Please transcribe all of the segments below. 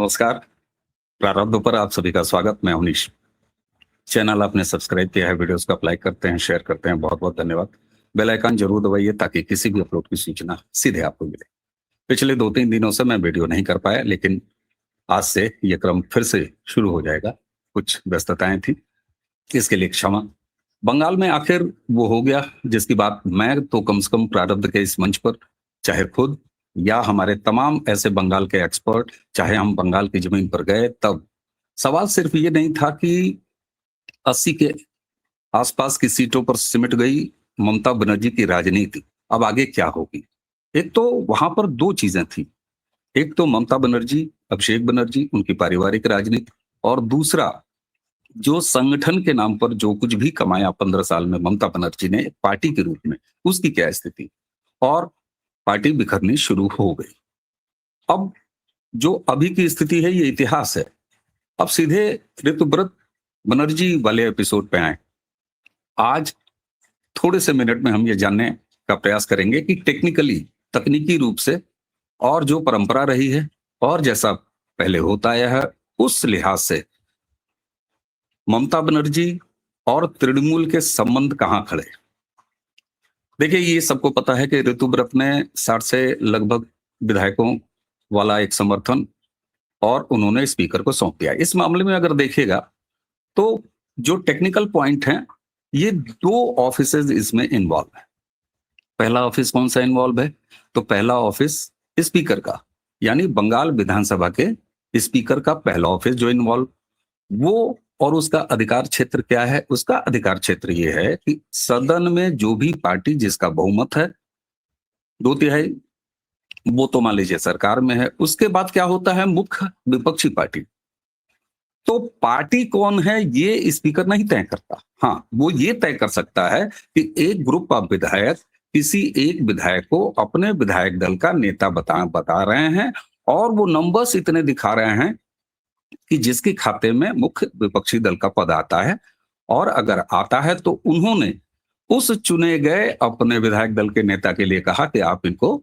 नमस्कार। प्रारब्ध पर आप सभी का स्वागत। मैं अवनीश। चैनल आपने सब्सक्राइब किया है, वीडियोस को आप लाइक करते हैं, शेयर करते हैं, बहुत बहुत धन्यवाद। बेल आइकन जरूर दबाइए ताकि किसी भी अपलोड की सूचना सीधे आपको मिले। पिछले 2-3 दिनों से मैं वीडियो नहीं कर पाया, लेकिन आज से ये क्रम फिर से शुरू हो जाएगा। कुछ व्यस्तताएं थी, इसके लिए क्षमा। बंगाल में आखिर वो हो गया जिसकी बात मैं तो कम से कम प्रारब्ध के इस मंच पर, चाहे खुद या हमारे तमाम ऐसे बंगाल के एक्सपर्ट, चाहे हम बंगाल की जमीन पर गए तब सवाल सिर्फ ये नहीं था कि 80 के आसपास की सीटों पर सिमट गई ममता बनर्जी की राजनीति, अब आगे क्या होगी। एक तो वहां पर दो चीजें थी, एक तो ममता बनर्जी, अभिषेक बनर्जी, उनकी पारिवारिक राजनीति, और दूसरा जो संगठन के नाम पर जो कुछ भी कमाया 15 साल में ममता बनर्जी ने पार्टी के रूप में, उसकी क्या स्थिति। और पार्टी बिखरनी शुरू हो गई। अब जो अभी की स्थिति है ये इतिहास है। अब सीधे ऋतुव्रत बनर्जी वाले एपिसोड पे आए। आज थोड़े से मिनट में हम ये जानने का प्रयास करेंगे कि टेक्निकली, तकनीकी रूप से, और जो परंपरा रही है और जैसा पहले होता आया है, उस लिहाज से ममता बनर्जी और तृणमूल के संबंध कहां खड़े। देखिए, ये सबको पता है कि ऋतुव्रत ने 60 से लगभग विधायकों वाला एक समर्थन और उन्होंने स्पीकर को सौंप दिया। इस मामले में अगर देखिएगा तो जो टेक्निकल पॉइंट है, ये दो ऑफिसेज इसमें इन्वॉल्व है। पहला ऑफिस कौन सा इन्वॉल्व है? तो पहला ऑफिस स्पीकर का, यानी बंगाल विधानसभा के स्पीकर का पहला ऑफिस जो इन्वॉल्व, वो और उसका अधिकार क्षेत्र क्या है? उसका अधिकार क्षेत्र ये है कि सदन में जो भी पार्टी जिसका बहुमत है, 2/3, वो तो मान लीजिए सरकार में है। उसके बाद क्या होता है? मुख्य विपक्षी पार्टी। तो पार्टी कौन है ये स्पीकर नहीं तय करता। हाँ, वो ये तय कर सकता है कि एक ग्रुप ऑफ विधायक किसी एक विधायक को अपने विधायक दल का नेता बता रहे हैं और वो नंबर्स इतने दिखा रहे हैं कि जिसके खाते में मुख्य विपक्षी दल का पद आता है, और अगर आता है तो उन्होंने उस चुने गए अपने विधायक दल के नेता के लिए कहा कि आप इनको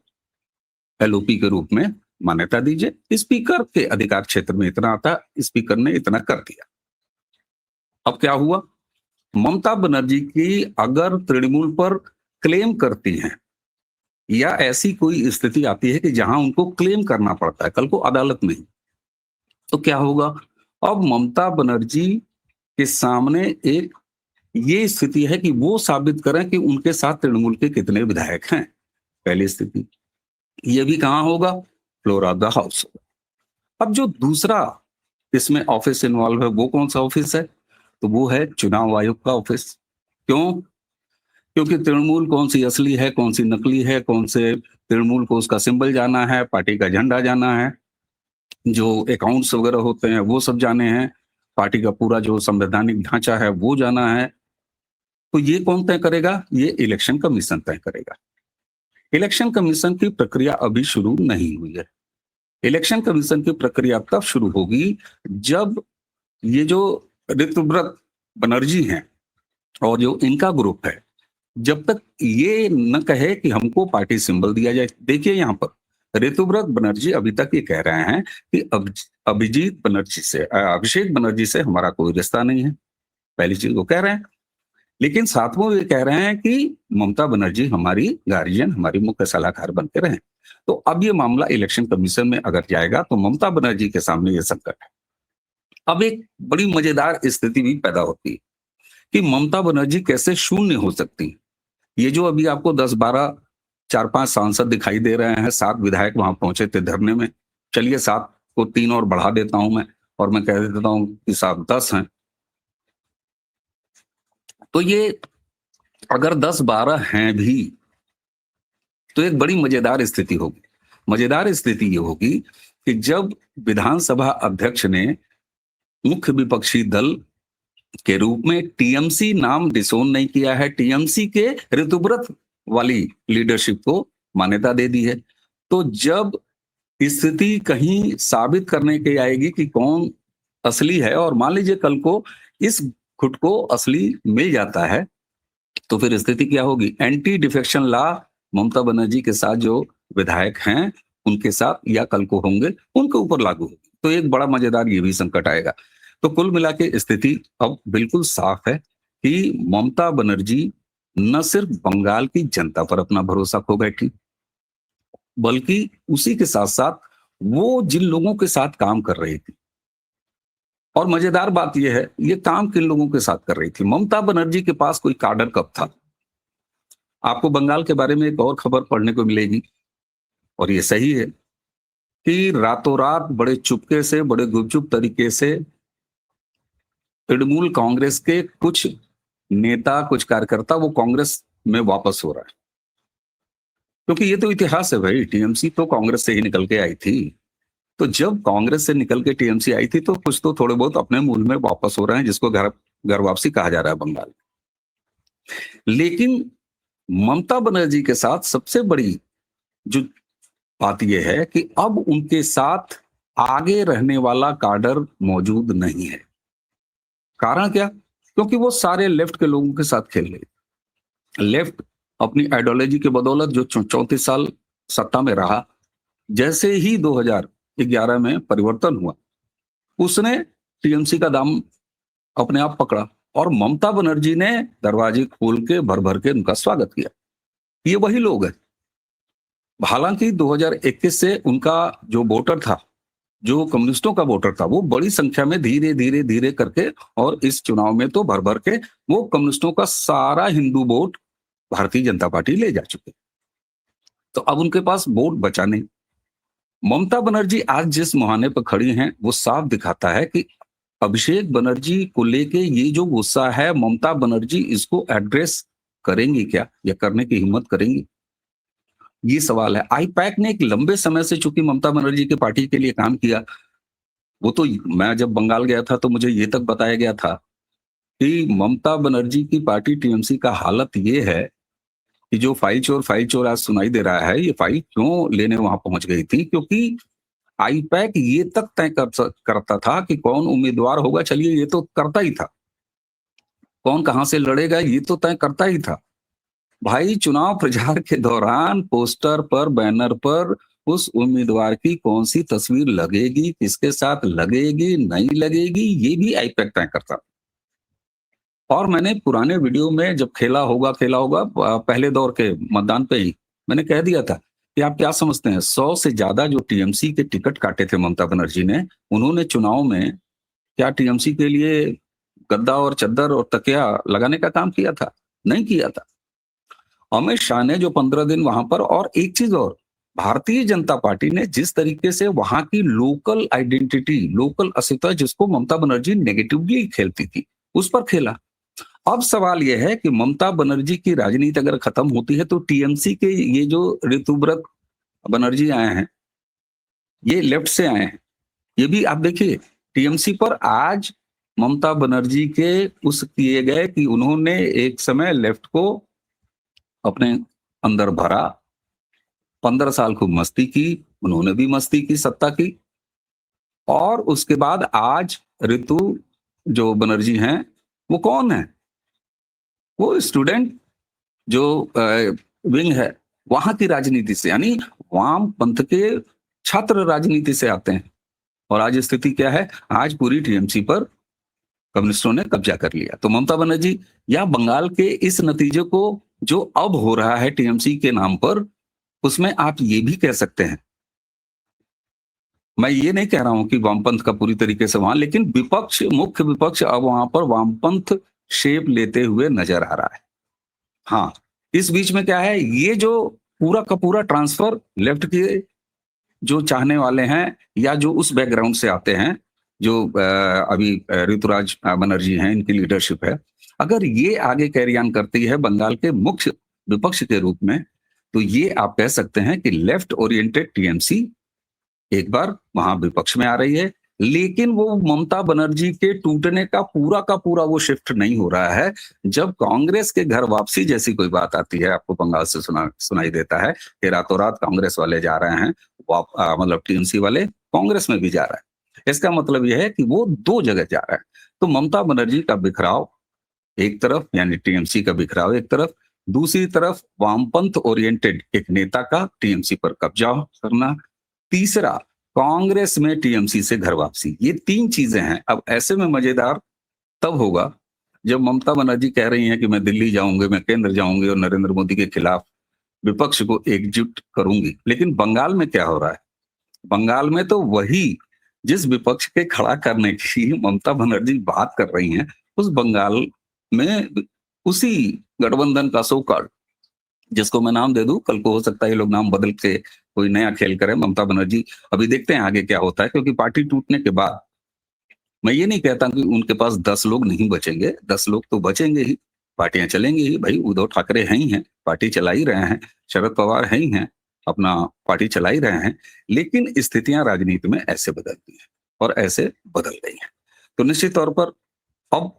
एलओपी के रूप में मान्यता दीजिए। स्पीकर के अधिकार क्षेत्र में इतना आता, स्पीकर ने इतना कर दिया। अब क्या हुआ? ममता बनर्जी की अगर तृणमूल पर क्लेम करती हैं या ऐसी कोई स्थिति आती है कि जहां उनको क्लेम करना पड़ता है कल को अदालत में, तो क्या होगा? अब ममता बनर्जी के सामने एक ये स्थिति है कि वो साबित करें कि उनके साथ तृणमूल के कितने विधायक हैं। पहली स्थिति ये भी कहां होगा? Floor of the house. अब जो दूसरा इसमें ऑफिस इन्वॉल्व है वो कौन सा ऑफिस है? तो वो है चुनाव आयोग का ऑफिस। क्यों? क्योंकि तृणमूल कौन सी असली है, कौन सी नकली है, कौन से तृणमूल को उसका सिंबल जाना है, पार्टी का झंडा जाना है, जो अकाउंट्स वगैरह होते हैं वो सब जाने हैं, पार्टी का पूरा जो संवैधानिक ढांचा है वो जाना है। तो ये कौन तय करेगा? ये इलेक्शन कमीशन तय करेगा। इलेक्शन कमीशन की प्रक्रिया अभी शुरू नहीं हुई है। इलेक्शन कमीशन की प्रक्रिया तब शुरू होगी जब ये जो ऋतुव्रत बनर्जी हैं और जो इनका ग्रुप है, जब तक ये न कहे कि हमको पार्टी सिंबल दिया जाए। देखिए, यहाँ पर ऋतुव्रत बनर्जी अभी तक ये कह रहे हैं कि अभिषेक बनर्जी से हमारा कोई रिश्ता नहीं है। पहली चीज वो कह रहे हैं, लेकिन साथ में ये कह रहे हैं कि ममता बनर्जी हमारी गार्जियन, हमारी मुख्य सलाहकार बन के रहे। तो अब ये मामला इलेक्शन कमीशन में अगर जाएगा तो ममता बनर्जी के सामने ये संकट है। अब एक बड़ी मजेदार स्थिति भी पैदा होती है कि ममता बनर्जी कैसे शून्य हो सकती है। ये जो अभी आपको 10-12, 4-5 सांसद दिखाई दे रहे हैं, 7 विधायक वहां पहुंचे थे धरने में। चलिए 7 को 3 और बढ़ा देता हूं मैं, और मैं कह देता हूं कि 7-10 हैं। तो ये अगर 10-12 हैं भी तो एक बड़ी मजेदार स्थिति होगी। मजेदार स्थिति ये होगी कि जब विधानसभा अध्यक्ष ने मुख्य विपक्षी दल के रूप में टीएमसी नाम डिसोन नहीं किया है, टीएमसी के ऋतुव्रत वाली लीडरशिप को मान्यता दे दी है, तो जब स्थिति कहीं साबित करने की आएगी कि कौन असली है, और मान लीजिए कल को इस गुट को असली मिल जाता है, तो फिर स्थिति क्या होगी? Anti defection law Mamata Banerjee के साथ जो विधायक हैं उनके साथ या कल को होंगे उनके ऊपर लागू होगी। तो एक बड़ा मजेदार ये भी संकट आएगा। तो कुल मिला के स्थिति अब बिल्कुल साफ है कि ममता बनर्जी न सिर्फ बंगाल की जनता पर अपना भरोसा खो बैठी, बल्कि उसी के साथ-साथ वो जिन लोगों के साथ काम कर रही थी, और मजेदार बात ये है, ये काम किन लोगों के साथ कर रही थी? ममता बनर्जी के पास कोई काडर कब था? आपको बंगाल के बारे में एक और खबर पढ़ने को मिलेगी, और ये सही है कि रातों-रात बड़े चुपके से, बड़े गुपचुप तरीके से तृणमूल कांग्रेस के कुछ नेता, कुछ कार्यकर्ता वो कांग्रेस में वापस हो रहा है। क्योंकि ये तो इतिहास है भाई, टीएमसी तो कांग्रेस से ही निकल के आई थी। तो जब कांग्रेस से निकल के टीएमसी आई थी, तो कुछ तो थोड़े बहुत अपने मूल में वापस हो रहे हैं, जिसको घर वापसी कहा जा रहा है बंगाल। लेकिन ममता बनर्जी के साथ सबसे बड़ी जो बात यह है कि अब उनके साथ आगे रहने वाला काडर मौजूद नहीं है। कारण क्या? क्योंकि वो सारे लेफ्ट के लोगों के साथ खेल रहे। लेफ्ट अपनी आइडियोलॉजी के बदौलत जो 34 साल सत्ता में रहा, जैसे ही 2011 में परिवर्तन हुआ, उसने टीएमसी का दाम अपने आप पकड़ा, और ममता बनर्जी ने दरवाजे खोल के भर भर के उनका स्वागत किया। ये वही लोग हैं। हालांकि 2021 से उनका जो वोटर था, जो कम्युनिस्टों का वोटर था, वो बड़ी संख्या में धीरे धीरे धीरे करके, और इस चुनाव में तो भर भर के वो कम्युनिस्टों का सारा हिंदू वोट भारतीय जनता पार्टी ले जा चुके। तो अब उनके पास वोट बचा नहीं। ममता बनर्जी आज जिस मुहाने पर खड़ी हैं, वो साफ दिखाता है कि अभिषेक बनर्जी को लेके ये जो गुस्सा है, ममता बनर्जी इसको एड्रेस करेंगी क्या, या करने की हिम्मत करेंगी? ये सवाल है। आईपैक ने एक लंबे समय से चूंकि ममता बनर्जी की पार्टी के लिए काम किया, वो तो मैं जब बंगाल गया था तो मुझे ये तक बताया गया था कि ममता बनर्जी की पार्टी टीएमसी का हालत ये है कि जो फाइल चोर आज सुनाई दे रहा है, ये फाइल क्यों लेने वहां पहुंच गई थी? क्योंकि आईपैक ये तक तय करता था कि कौन उम्मीदवार होगा, चलिए ये तो करता ही था, कौन कहां से लड़ेगा ये तो तय करता ही था। भाई चुनाव प्रचार के दौरान पोस्टर पर, बैनर पर उस उम्मीदवार की कौन सी तस्वीर लगेगी, किसके साथ लगेगी, नहीं लगेगी, ये भी आईपैक तय करता। और मैंने पुराने वीडियो में जब खेला होगा पहले दौर के मतदान पे ही मैंने कह दिया था कि आप क्या समझते हैं, 100 से ज्यादा जो टीएमसी के टिकट काटे थे ममता बनर्जी ने, उन्होंने चुनाव में क्या टीएमसी के लिए गद्दा और चद्दर और तकिया लगाने का काम किया था? नहीं किया था। अमित शाह ने जो 15 दिन वहां पर, और एक चीज और, भारतीय जनता पार्टी ने जिस तरीके से वहां की लोकल आइडेंटिटी, लोकल अस्मिता, जिसको ममता बनर्जी नेगेटिवली खेलती थी, उस पर खेला। अब सवाल यह है कि ममता बनर्जी की राजनीति अगर खत्म होती है, तो टीएमसी के ये जो ऋतुव्रत बनर्जी आए हैं, ये लेफ्ट से आए हैं, ये भी आप देखिए टीएमसी पर आज ममता बनर्जी के उस किए गए कि उन्होंने एक समय लेफ्ट को अपने अंदर भरा, 15 साल खूब मस्ती की, उन्होंने भी मस्ती की, सत्ता की, और उसके बाद आज ऋतु जो बनर्जी हैं, वो कौन है? वो स्टूडेंट जो विंग है वहां की राजनीति से, यानी वाम पंथ के छात्र राजनीति से आते हैं। और आज स्थिति क्या है? आज पूरी टीएमसी पर कम्युनिस्टों ने कब्जा कर लिया। तो ममता बनर्जी या बंगाल के इस नतीजे को जो अब हो रहा है टीएमसी के नाम पर, उसमें आप ये भी कह सकते हैं, मैं ये नहीं कह रहा हूं कि वामपंथ का पूरी तरीके से वहां, लेकिन विपक्ष, मुख्य विपक्ष अब वहां पर वामपंथ शेप लेते हुए नजर आ रहा है। हाँ, इस बीच में क्या है, ये जो पूरा का पूरा ट्रांसफर लेफ्ट के जो चाहने वाले हैं, या जो उस बैकग्राउंड से आते हैं, जो अभी ऋतुराज बनर्जी हैं, इनकी लीडरशिप है, अगर ये आगे कैरी ऑन करती है बंगाल के मुख्य विपक्ष के रूप में, तो ये आप कह सकते हैं कि लेफ्ट ओरिएंटेड टीएमसी एक बार वहां विपक्ष में आ रही है। लेकिन वो ममता बनर्जी के टूटने का पूरा वो शिफ्ट नहीं हो रहा है। जब कांग्रेस के घर वापसी जैसी कोई बात आती है, आपको बंगाल से सुनाई देता है कि रातों रात कांग्रेस वाले जा रहे हैं, मतलब टीएमसी वाले कांग्रेस में भी जा रहा है। इसका मतलब यह है कि वो दो जगह जा रहा है। तो ममता बनर्जी का बिखराव एक तरफ, यानी टीएमसी का बिखराव एक तरफ, दूसरी तरफ वामपंथ ओरिएंटेड एक नेता का टीएमसी पर कब्जा करना, तीसरा कांग्रेस में टीएमसी से घर वापसी, ये 3 चीजें हैं। अब ऐसे में मजेदार तब होगा जब ममता बनर्जी कह रही हैं कि मैं दिल्ली जाऊंगी, मैं केंद्र जाऊंगी और नरेंद्र मोदी के खिलाफ विपक्ष को एकजुट करूंगी। लेकिन बंगाल में क्या हो रहा है? बंगाल में तो वही जिस विपक्ष के खड़ा करने की ममता बनर्जी बात कर रही हैं, उस बंगाल में उसी गठबंधन का सो कॉल्ड, जिसको मैं नाम दे दूं, कल को हो सकता है ये लोग नाम बदल के कोई नया खेल करें। ममता बनर्जी, अभी देखते हैं आगे क्या होता है, क्योंकि पार्टी टूटने के बाद मैं ये नहीं कहता कि उनके पास 10 लोग नहीं बचेंगे, 10 लोग तो बचेंगे ही, पार्टियां चलेंगी ही। भाई उद्धव ठाकरे हैं ही हैं, पार्टी चला ही रहे हैं, शरद पवार हैं ही हैं, अपना पार्टी चला ही रहे हैं। लेकिन स्थितियां राजनीति में ऐसे बदलती हैं और ऐसे बदल गई हैं। तो निश्चित तौर पर अब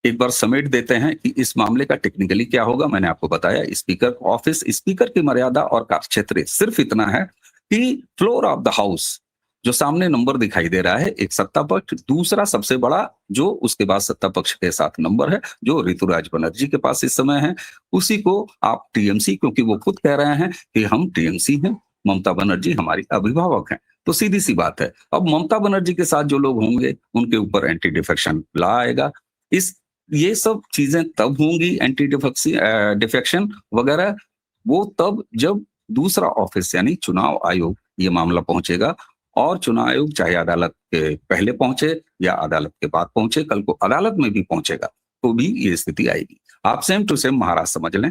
एक बार समेट देते हैं कि इस मामले का टेक्निकली क्या होगा। मैंने आपको बताया स्पीकर ऑफिस, स्पीकर की मर्यादा और कार्यक्षेत्र सिर्फ इतना है कि फ्लोर ऑफ द हाउस, जो सामने नंबर दिखाई दे रहा है, एक सत्ता पक्ष, दूसरा सबसे बड़ा जो उसके बाद सत्ता पक्ष के साथ नंबर है, जो ऋतुराज बनर्जी के पास इस समय है, उसी को आप टीएमसी, क्योंकि वो खुद कह रहे हैं कि हम टीएमसी हैं, ममता बनर्जी हमारी अभिभावक हैं। तो सीधी सी बात है, अब ममता बनर्जी के साथ जो लोग होंगे उनके ऊपर एंटी डिफेक्शन लॉ आएगा। इस ये सब चीजें तब होंगी, एंटी डिफेक्शन वगैरह, वो तब जब दूसरा ऑफिस यानी चुनाव आयोग ये मामला पहुंचेगा। और चुनाव आयोग चाहे अदालत के पहले पहुंचे या अदालत के बाद पहुंचे, कल को अदालत में भी पहुंचेगा तो भी ये स्थिति आएगी। आप सेम टू सेम महाराष्ट्र समझ लें।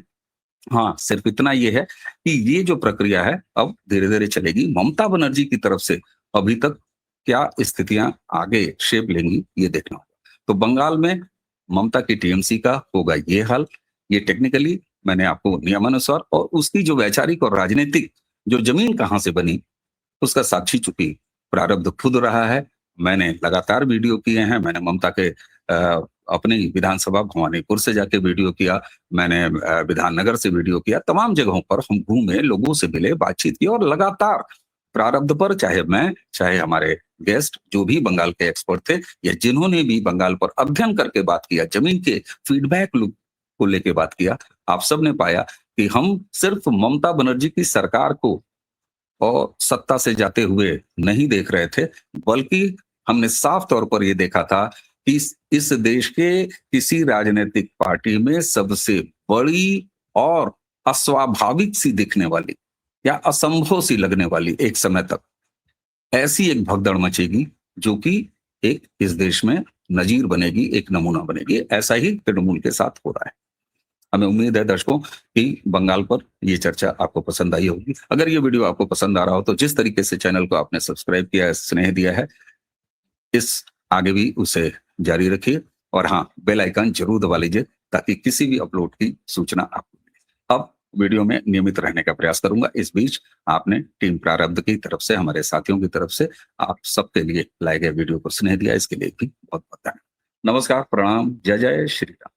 हाँ, सिर्फ इतना ये है कि ये जो प्रक्रिया है अब धीरे धीरे चलेगी। ममता बनर्जी की तरफ से अभी तक क्या स्थितियां आगे शेप लेंगी ये देखना होगा। तो बंगाल में ममता की टीएमसी का होगा ये हाल। ये टेक्निकली मैंने आपको नियमानुसार और उसकी जो वैचारिक और राजनीतिक जो जमीन कहां से बनी उसका साक्षी चूंकि प्रारब्ध खुद रहा है। मैंने लगातार वीडियो किए हैं। मैंने ममता के अपनी विधानसभा भवानीपुर से जाके वीडियो किया, मैंने विधाननगर से वीडियो किया, तमाम जगहों पर हम घूमे, लोगों से मिले, बातचीत की और लगातार प्रारब्ध पर, चाहे मैं, चाहे हमारे गेस्ट जो भी बंगाल के एक्सपर्ट थे या जिन्होंने भी बंगाल पर अध्ययन करके बात किया, जमीन के फीडबैक लूप को लेके बात किया, आप सबने पाया कि हम सिर्फ ममता बनर्जी की सरकार को और सत्ता से जाते हुए नहीं देख रहे थे, बल्कि हमने साफ तौर पर यह देखा था कि इस देश के किसी राजनीतिक पार्टी में सबसे बड़ी और अस्वाभाविक सी दिखने वाली या असंभव सी लगने वाली एक समय तक ऐसी एक भगदड़ मचेगी जो कि एक इस देश में नजीर बनेगी, एक नमूना बनेगी। ऐसा ही तृणमूल के साथ हो रहा है। हमें उम्मीद है दर्शकों कि बंगाल पर ये चर्चा आपको पसंद आई होगी। अगर ये वीडियो आपको पसंद आ रहा हो तो जिस तरीके से चैनल को आपने सब्सक्राइब किया है, स्नेह दिया है, इस आगे भी उसे जारी रखिए और हाँ, बेल आइकन जरूर दबा लीजिए ताकि किसी भी अपलोड की सूचना आपको मिले। अब वीडियो में नियमित रहने का प्रयास करूंगा। इस बीच आपने टीम प्रारब्ध की तरफ से, हमारे साथियों की तरफ से आप सबके लिए लाए गए वीडियो को स्नेह दिया, इसके लिए भी बहुत बहुत धन्यवाद। नमस्कार, प्रणाम, जय जय श्री राम।